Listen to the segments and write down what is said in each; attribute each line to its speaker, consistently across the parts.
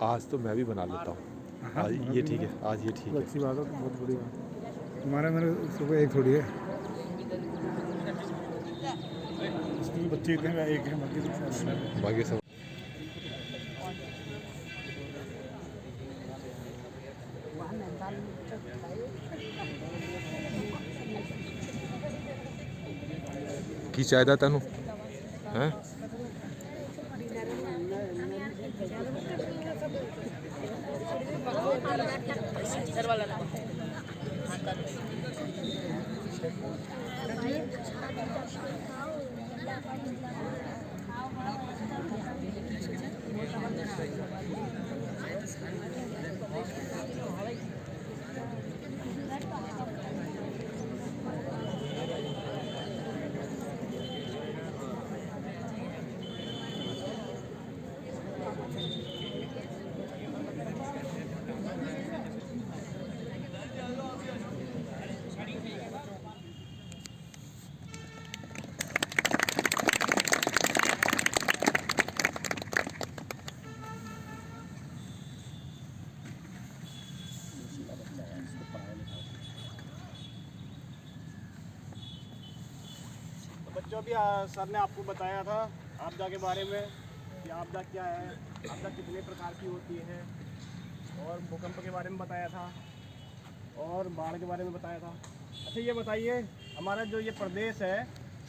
Speaker 1: आज तो मैं भी बना लेता हूँ।
Speaker 2: हाँ,
Speaker 1: आज ये ठीक है, आज ये ठीक है।
Speaker 2: अच्छी बात है, तो बहुत बड़ी बात। तुम्हारा मेरे सुबह एक थोड़ी है, इसके बच्चे इतने एक है,
Speaker 1: बाकी सब की चाहता तनु हैं।
Speaker 3: बच्चों भी सर ने आपको बताया था आपदा के बारे में कि आपदा क्या है, आपदा कितने प्रकार की होती है, और भूकंप के बारे में बताया था और बाढ़ के बारे में बताया था। अच्छा ये बताइए, हमारा जो ये प्रदेश है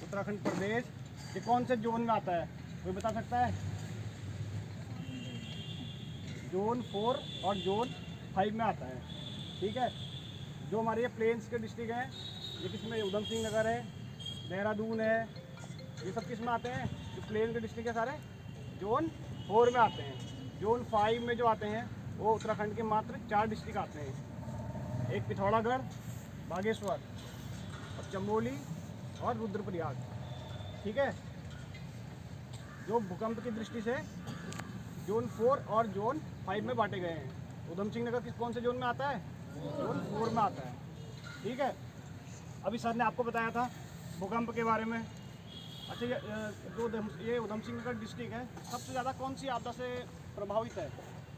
Speaker 3: उत्तराखंड प्रदेश, ये कौन से जोन में आता है, कोई बता सकता है? जोन 4 और जोन 5 में आता है। ठीक है, जो हमारे ये प्लेन्स के डिस्ट्रिक्ट हैं, ये किसमें, उधम सिंह नगर है, देहरादून है, ये सब किस में आते हैं? जो प्लेन के डिस्ट्रिक्ट है सारे जोन 4 में आते हैं। जोन 5 में जो आते हैं वो उत्तराखंड के मात्र 4 डिस्ट्रिक्ट आते हैं, एक पिथौरागढ़, बागेश्वर और चमोली और रुद्रप्रयाग। ठीक है, जो भूकंप की दृष्टि से जोन 4 और जोन 5 में बांटे गए हैं। उधम सिंह नगर कौन से जोन में आता है? जोन 4 में आता है। ठीक है, अभी सर ने आपको बताया था भूकंप के बारे में। अच्छा ये उधम सिंह नगर डिस्ट्रिक्ट है, सबसे ज़्यादा कौन सी आपदा से प्रभावित है,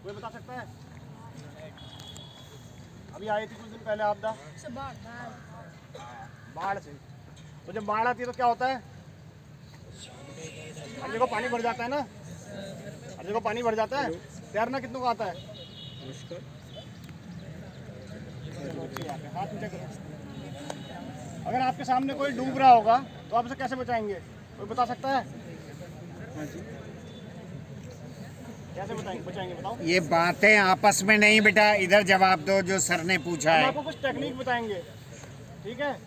Speaker 3: कोई बता सकता है? अभी आई थी कुछ दिन पहले आपदा, बाढ़ से। तो जब बाढ़ आती है तो क्या होता है? हर जगह पानी भर जाता है ना, हर जगह पानी भर जाता है। तैरना कितनों को आता है? हाथ नीचे करो। अगर आपके सामने कोई डूब रहा होगा तो आप उसे कैसे बचाएंगे, कोई बता सकता है? कैसे बचाएंगे बताओ।
Speaker 4: ये बातें आपस में नहीं बेटा, इधर जवाब दो जो सर ने पूछा
Speaker 3: हम
Speaker 4: है।
Speaker 3: आपको कुछ टेक्निक बताएंगे, ठीक है,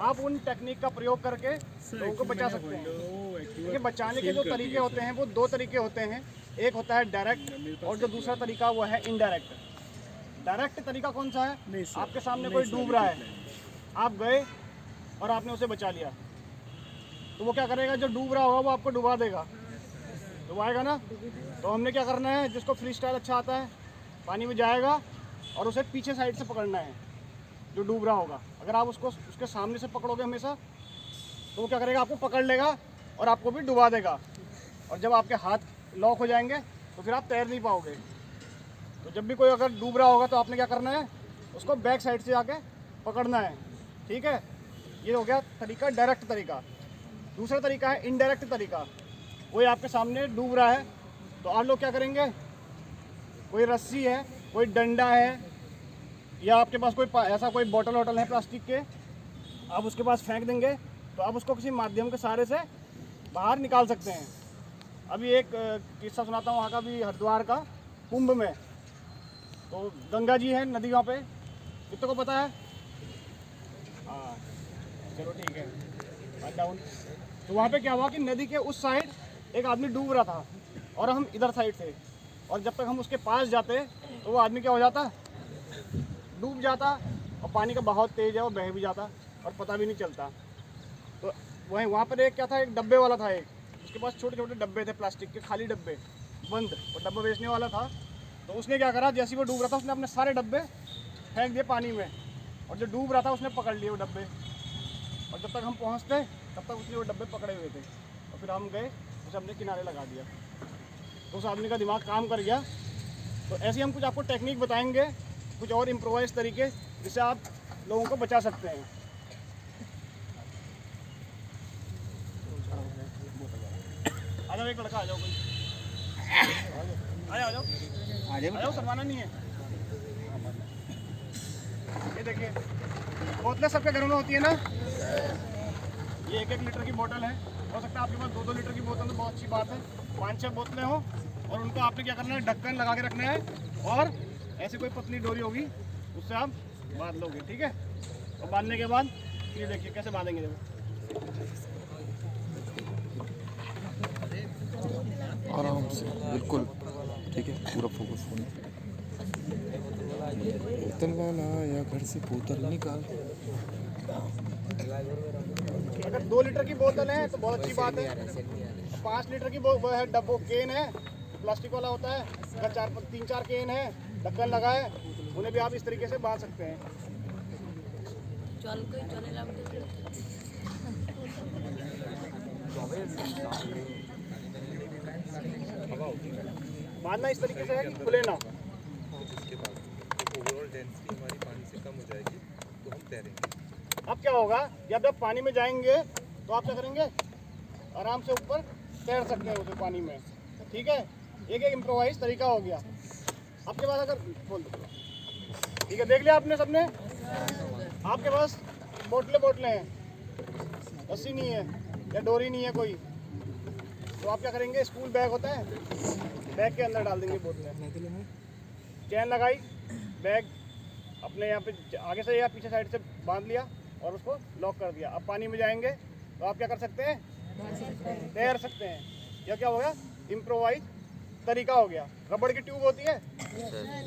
Speaker 3: आप उन टेक्निक का प्रयोग करके लोगों को बचा सकते हैं। क्योंकि बचाने के जो तरीके होते हैं वो 2 तरीके होते हैं, एक होता है डायरेक्ट और जो दूसरा तरीका वो है इनडायरेक्ट। डायरेक्ट तरीका कौन सा है? आपके सामने कोई डूब रहा है, आप गए और आपने उसे बचा लिया, तो वो क्या करेगा? जो डूब रहा होगा वो आपको डुबा देगा, डुबाएगा ना। तो हमने क्या करना है, जिसको फ्री स्टाइल अच्छा आता है, पानी में जाएगा और उसे पीछे साइड से पकड़ना है जो डूब रहा होगा। अगर आप उसको उसके सामने से पकड़ोगे हमेशा, तो वो क्या करेगा? आपको पकड़ लेगा और आपको भी डुबा देगा। और जब आपके हाथ लॉक हो जाएंगे तो फिर आप तैर नहीं पाओगे। तो जब भी कोई अगर डूब रहा होगा तो आपने क्या करना है? उसको बैक साइड से आके पकड़ना है। ठीक है, ये हो गया तरीका, डायरेक्ट तरीका। दूसरा तरीका है इनडायरेक्ट तरीका। कोई आपके सामने डूब रहा है तो आप लोग क्या करेंगे? कोई रस्सी है, कोई डंडा है, या आपके पास कोई ऐसा कोई बोतल वोटल है प्लास्टिक के, आप उसके पास फेंक देंगे तो आप उसको किसी माध्यम के सहारे से बाहर निकाल सकते हैं। अभी एक किस्सा सुनाता हूँ वहाँ का भी, हरिद्वार का, कुंभ में। तो गंगा जी है नदी वहाँ पे, कितने को पता है? हाँ चलो ठीक है, डाउन। तो वहाँ पे क्या हुआ कि नदी के उस साइड एक आदमी डूब रहा था और हम इधर साइड थे, और जब तक हम उसके पास जाते तो वो आदमी क्या हो जाता? डूब जाता, और पानी का बहाव तेज है, वो बह भी जाता और पता भी नहीं चलता। तो वहाँ पर एक क्या था, एक डब्बे वाला था, एक उसके पास छोटे छोटे डब्बे थे प्लास्टिक के, खाली डब्बे बंद, वो डब्बा बेचने वाला था। तो उसने क्या करा, जैसे ही वो डूब रहा था उसने अपने सारे डब्बे फेंक दिए पानी में, और जो डूब रहा था उसने पकड़ लिए वो डब्बे, और जब तक हम पहुँचते तब तक उसने वो डब्बे पकड़े हुए थे। और फिर हम गए, उसे हमने किनारे लगा दिया। तो उस आदमी का दिमाग काम कर गया तो ऐसे हम कुछ आपको टेक्निक बताएंगे, कुछ और इम्प्रोवाइज तरीके जिससे आप लोगों को बचा सकते हैं। आ जाओ, एक लड़का आ जाओ, कोई आ जाओ, शर्माना नहीं है। ये देखिए, बोतलें सबके घरों में होती है ना, ये 1-1 लीटर की बोतल है। हो सकता है आपके पास 2-2 लीटर की बोतल, तो बहुत अच्छी बात है। 5-6 बोतलें हो और उनको आपने क्या करना है, ढक्कन लगा के रखना है और ऐसी कोई पतली डोरी होगी उससे आप बांध लोगे, ठीक है। और बांधने के बाद ये देखिए कैसे बांधेंगे, देखो
Speaker 1: आराम से, बिल्कुल ठीक है, पूरा फोकस होना। बोतल वाला या घर से बोतल निकाल।
Speaker 3: अगर 2 लीटर की बोतल है तो बहुत अच्छी बात है। 5 लीटर की वो है डब्बो केन है, प्लास्टिक वाला होता है। अगर 3-4 केन है, ढक्कन लगा है, उन्हें भी आप इस तरीके से बांध सकते हैं। बांधना इस तरीके से है कि खुले ना।
Speaker 1: जिसके बाद ओवरऑल डेंसिटी हमारी पानी से कम हो जाएगी तो हम तैरेंगे।
Speaker 3: अब क्या होगा, जब पानी में जाएंगे तो आप क्या करेंगे, आराम से ऊपर तैर सकते हैं उसे पानी में, ठीक है। एक इम्प्रोवाइज तरीका हो गया। आपके पास अगर बोल दो, ठीक है, देख लिया आपने सबने। आपके पास बोतलें हैं, रस्सी नहीं है या डोरी नहीं है कोई, तो आप क्या करेंगे, स्कूल बैग होता है, बैग के अंदर डाल देंगे बोतलें। चैन लगाई, बैग अपने यहाँ पे आगे से या पीछे साइड से बांध लिया और उसको लॉक कर दिया। अब पानी में जाएंगे तो आप क्या कर सकते हैं, तैर सकते हैं। यह क्या हो गया, इम्प्रोवाइज तरीका हो गया। रबड़ की ट्यूब होती है,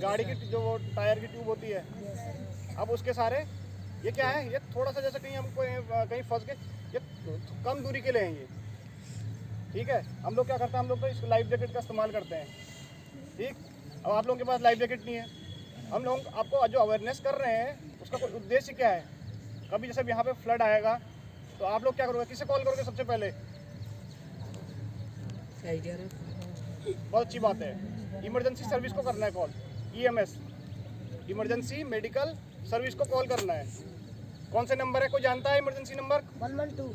Speaker 3: गाड़ी की जो वो टायर की ट्यूब होती है, अब उसके सारे ये क्या है, ये थोड़ा सा जैसे कहीं हमको कहीं फंस गए, ये कम दूरी के लिए हैं ये, ठीक है। हम लोग क्या करते हैं, हम लोग तो इस लाइफ जैकेट का इस्तेमाल करते हैं, ठीक। अब आप लोगों के पास लाइफ जैकेट नहीं है, हम लोग आपको जो अवेयरनेस कर रहे हैं उसका कोई उद्देश्य क्या है। कभी जैसे यहाँ पे फ्लड आएगा तो आप लोग क्या करोगे, किसे कॉल करोगे सबसे पहले, बहुत अच्छी बात है, इमरजेंसी सर्विस को करना है call, EMS, emergency medical service को कॉल करना है। कौन से नंबर है, कोई जानता है इमरजेंसी नंबर?
Speaker 5: 112।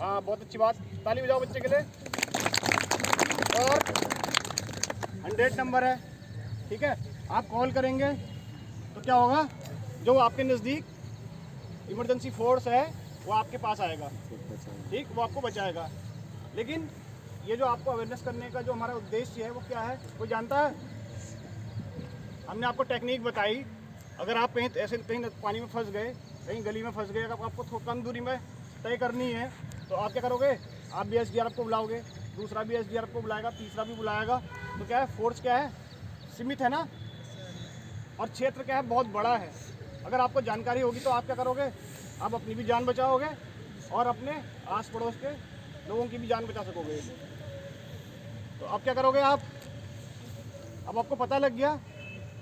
Speaker 3: हाँ, बहुत अच्छी बात, ताली बजाओ बच्चे के लिए। और 100 नंबर है, ठीक है। आप कॉल करेंगे तो क्या होगा, जो आपके नज़दीक इमरजेंसी फोर्स है वो आपके पास आएगा, ठीक, वो आपको बचाएगा। लेकिन ये जो आपको अवेयरनेस करने का जो हमारा उद्देश्य है वो क्या है, कोई जानता है? हमने आपको टेक्निक बताई। अगर आप कहीं ऐसे कहीं पानी में फंस गए, कहीं गली में फंस गए, अगर आपको कम दूरी में तय करनी है तो आप क्या करोगे, आप भी SDRF को बुलाओगे, दूसरा भी SDRF को बुलाएगा, तीसरा भी बुलाएगा। तो क्या है, फोर्स क्या है, सीमित है ना, और क्षेत्र क्या है, बहुत बड़ा है। अगर आपको जानकारी होगी तो आप क्या करोगे, आप अपनी भी जान बचाओगे और अपने आस पड़ोस के लोगों की भी जान बचा सकोगे। तो अब क्या करोगे आप, अब आपको पता लग गया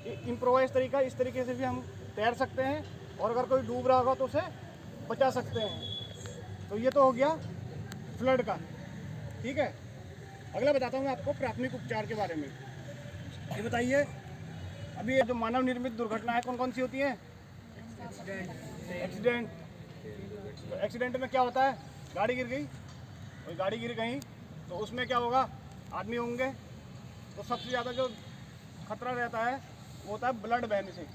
Speaker 3: कि इम्प्रोवाइज तरीका, इस तरीके से भी हम तैर सकते हैं और अगर कोई डूब रहा होगा तो उसे बचा सकते हैं। तो ये तो हो गया फ्लड का, ठीक है। अगला बताता हूँ मैं आपको प्राथमिक उपचार के बारे में। ये बताइए, अभी ये जो मानव निर्मित दुर्घटनाएं कौन कौन सी होती हैं? एक्सीडेंट। तो एक्सीडेंट में क्या होता है, गाड़ी गिर गई, कोई गाड़ी गिर गई तो उसमें क्या होगा, आदमी होंगे, तो सबसे ज़्यादा जो खतरा रहता है वो होता है ब्लड बहने से।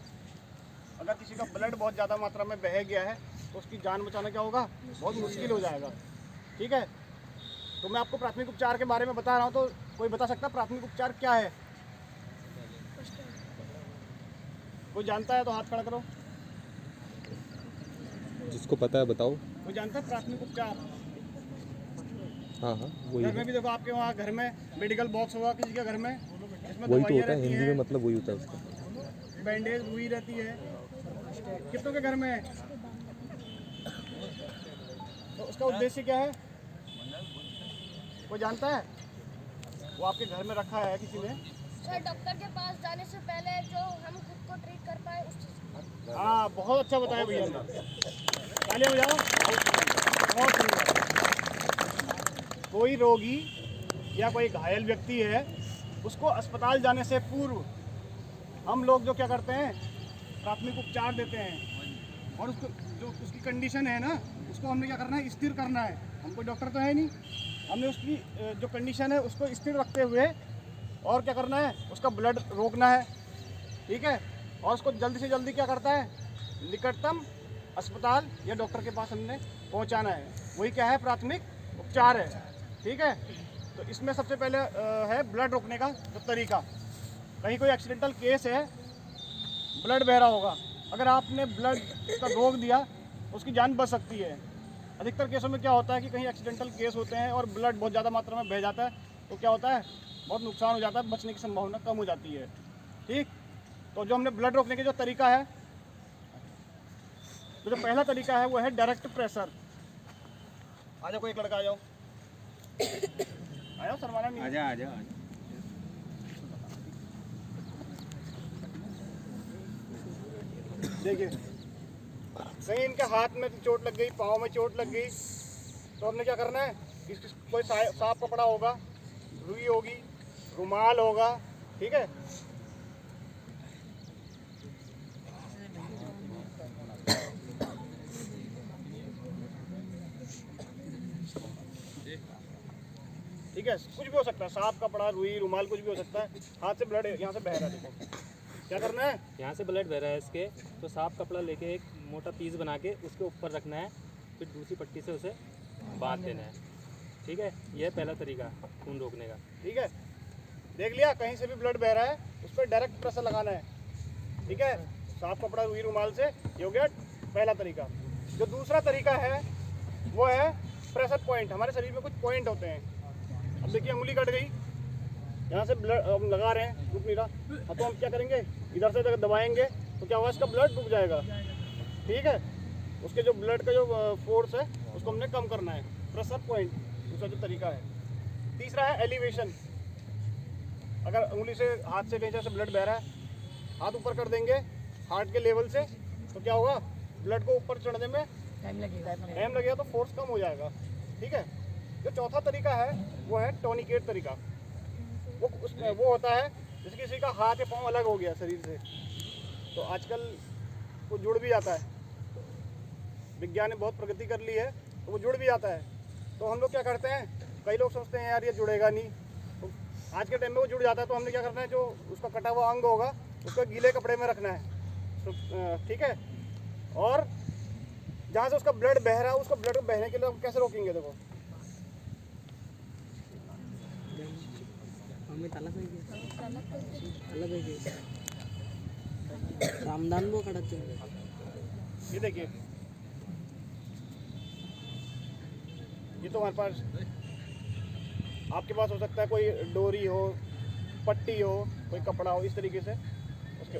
Speaker 3: अगर किसी का ब्लड बहुत ज़्यादा मात्रा में बह गया है तो उसकी जान बचाना क्या होगा, बहुत मुश्किल हो जाएगा, ठीक है। तो मैं आपको प्राथमिक उपचार के बारे में बता रहा हूँ, तो कोई बता सकता है प्राथमिक उपचार क्या है? कोई जानता है तो हाथ खड़ा करो।
Speaker 1: जिसको पता है बताओ।
Speaker 3: कोई जानता है प्राथमिक उपचार?
Speaker 1: हाँ हाँ, वही
Speaker 3: घर में भी देखो, आपके वहाँ घर में मेडिकल बॉक्स होगा किसी के घर में, इसमें
Speaker 1: वही तो
Speaker 3: दवाइयाँ
Speaker 1: होता है,
Speaker 3: रहती
Speaker 1: हिंदी में
Speaker 3: हैं,
Speaker 1: मतलब वही होता है उसका।
Speaker 3: बैंडेज हुई रहती है, कितनों के घर में है? तो उसका उद्देश्य क्या है, कोई जानता है? वो आपके घर में रखा है किसी ने?
Speaker 5: सर, डॉक्टर के पास जाने से पहले जो हम खुद को ट्रीट कर पाए उस चीज़।
Speaker 3: हाँ, बहुत अच्छा बताया भैया ने, तालियां बजाओ, बहुत सुंदर। कोई रोगी या कोई घायल व्यक्ति है, उसको अस्पताल जाने से पूर्व हम लोग जो क्या करते हैं, प्राथमिक उपचार देते हैं और उसको जो उसकी कंडीशन है ना, उसको हमने क्या करना है, स्थिर करना है। हम कोई डॉक्टर तो है नहीं, हमने उसकी जो कंडीशन है उसको स्थिर रखते हुए और क्या करना है, उसका ब्लड रोकना है, ठीक है। और उसको जल्दी से जल्दी क्या करता है, निकटतम अस्पताल या डॉक्टर के पास हमने पहुंचाना है। वही क्या है, प्राथमिक उपचार है, ठीक है। तो इसमें सबसे पहले है ब्लड रोकने का जो तरीका। कहीं कोई एक्सीडेंटल केस है, ब्लड बह रहा होगा, अगर आपने ब्लड का रोक दिया तो उसकी जान बच सकती है। अधिकतर केसों में क्या होता है कि कहीं एक्सीडेंटल केस होते हैं और ब्लड बहुत ज़्यादा मात्रा में बह जाता है, तो क्या होता है, बहुत नुकसान हो जाता है, बचने की संभावना कम हो जाती है, ठीक। तो जो हमने ब्लड रोकने का जो तरीका है, तो जो पहला तरीका है वो है डायरेक्ट प्रेशर। आ जाओ, कोई एक लड़का आ जाओ, आ जाओ, शर्माना नहीं।
Speaker 4: आजा आजा।
Speaker 3: देखिए, कहीं इनके हाथ में चोट लग गई, पाँव में चोट लग गई, तो हमने क्या करना है, कोई साफ कपड़ा होगा, रुई होगी, रुमाल होगा, ठीक है। ठीक है, कुछ भी हो सकता है, साफ कपड़ा, रुई, रुमाल, कुछ भी हो सकता है। हाथ से ब्लड यहाँ से बह रहा है, देखो क्या करना है,
Speaker 6: यहाँ से ब्लड बह रहा है इसके, तो साफ कपड़ा लेके एक मोटा पीस बना के उसके ऊपर रखना है, फिर दूसरी पट्टी से उसे बांध देना है, ठीक है। यह पहला तरीका खून रोकने का,
Speaker 3: ठीक है। देख लिया, कहीं से भी ब्लड बह रहा है उस पर डायरेक्ट प्रेशर लगाना है, ठीक है। साफ कपड़ा, रुई, रुमाल से, ये हो गया पहला तरीका। जो दूसरा तरीका है वो है प्रेशर पॉइंट। हमारे शरीर में कुछ पॉइंट होते हैं। अब देखिए, उंगली कट गई, यहाँ से ब्लड हम लगा रहे हैं, रुक नहीं रहा, हाँ, तो हम क्या करेंगे, इधर से दबाएंगे तो क्या होगा, इसका ब्लड रुक जाएगा, ठीक है। उसके जो ब्लड का जो फोर्स है उसको हमने कम करना है, प्रेशर पॉइंट दूसरा जो तरीका है। तीसरा है एलिवेशन। अगर उंगली से, हाथ से कहीं से ब्लड बह रहा है, हाथ ऊपर कर देंगे हार्ट के लेवल से, तो क्या होगा, ब्लड को ऊपर चढ़ने में टाइम लगेगा, तो फोर्स कम हो जाएगा, ठीक है। जो चौथा तरीका है वो है टॉनिकेट तरीका। वो होता है जैसे किसी का हाथ या पाँव अलग हो गया शरीर से, तो आजकल वो जुड़ भी जाता है, विज्ञान ने बहुत प्रगति कर ली है, तो वो जुड़ भी जाता है। तो हम लोग क्या करते हैं, कई लोग सोचते हैं यार ये जुड़ेगा नहीं, तो आज के टाइम में वो जुड़ जाता है। तो हमने क्या करना है, जो उसका कटा हुआ अंग होगा उसको गीले कपड़े में रखना है, ठीक है। और जहाँ से उसका ब्लड बह रहा है, उसको ब्लड बहने के लिए हम कैसे रोकेंगे, देखो
Speaker 7: रामदान वो खड़ा चल,
Speaker 3: ये देखिए, ये तो हमारे पास, आपके पास हो सकता है कोई डोरी हो, पट्टी हो, कोई कपड़ा हो, इस तरीके से उसके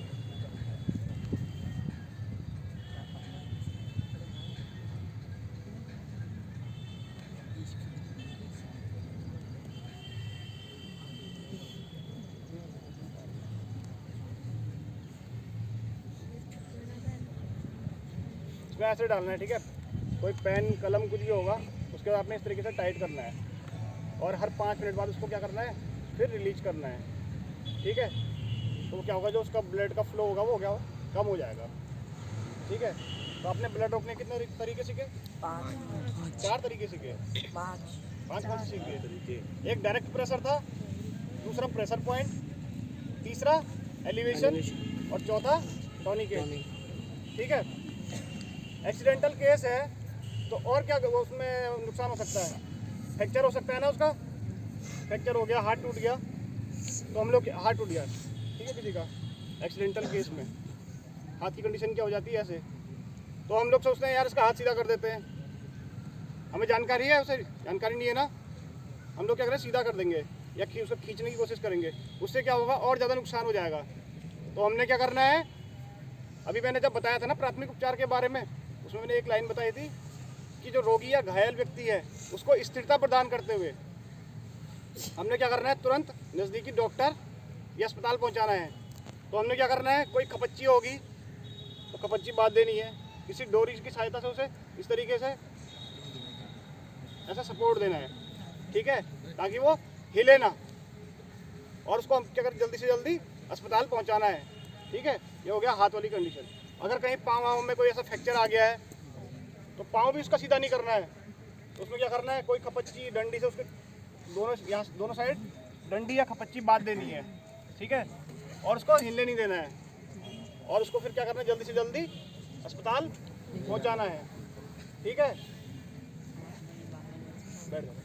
Speaker 3: इसमें ऐसे डालना है, ठीक है। कोई पेन, कलम, कुछ भी होगा, उसके बाद आपने इस तरीके से टाइट करना है और हर 5 मिनट बाद उसको क्या करना है, फिर रिलीज करना है, ठीक है। तो क्या होगा, जो उसका ब्लड का फ्लो होगा वो क्या हो, कम हो जाएगा, ठीक है। तो आपने ब्लड रोकने कितने तरीके सीखे, 4 तरीके सीखे, 5 कौन से सीखे। एक डायरेक्ट प्रेशर था, दूसरा प्रेशर पॉइंट, तीसरा एलिवेशन और चौथा टॉनिकेट, ठीक है। एक्सीडेंटल केस है तो और क्या उसमें नुकसान हो सकता है, फ्रैक्चर हो सकता है ना, उसका फ्रैक्चर हो गया, हाथ टूट गया, तो हम लोग हाथ टूट गया, ठीक है, किसी का एक्सीडेंटल केस में हाथ की कंडीशन क्या हो जाती है ऐसे, तो हम लोग सोचते हैं यार इसका हाथ सीधा कर देते हैं, हमें जानकारी है, उसे जानकारी नहीं है ना, हम लोग क्या करें, सीधा कर देंगे या उसको खींचने की कोशिश करेंगे, उससे क्या होगा, और ज़्यादा नुकसान हो जाएगा। तो हमने क्या करना है, अभी मैंने जब बताया था ना प्राथमिक उपचार के बारे में, उसमें मैंने एक लाइन बताई थी कि जो रोगी या घायल व्यक्ति है उसको स्थिरता प्रदान करते हुए हमने क्या करना है, तुरंत नज़दीकी डॉक्टर या अस्पताल पहुंचाना है। तो हमने क्या करना है, कोई खपच्ची होगी तो खपच्ची बांध देनी है, किसी डोरी की सहायता से उसे इस तरीके से ऐसा सपोर्ट देना है, ठीक है, ताकि वो हिले ना, और उसको हम क्या करें, जल्दी से जल्दी अस्पताल पहुंचाना है। ठीक है, ये हो गया हाथ वाली कंडीशन। अगर कहीं पाँव में कोई ऐसा फ्रैक्चर आ गया है तो पाँव भी उसका सीधा नहीं करना है, तो उसमें क्या करना है, कोई खपच्ची डंडी से उसके दोनों साइड डंडी या खपच्ची बांध देनी है, ठीक है, और उसको हिलने नहीं देना है, और उसको फिर क्या करना है, जल्दी से जल्दी अस्पताल पहुंचाना है, ठीक है। बैठ जाओ।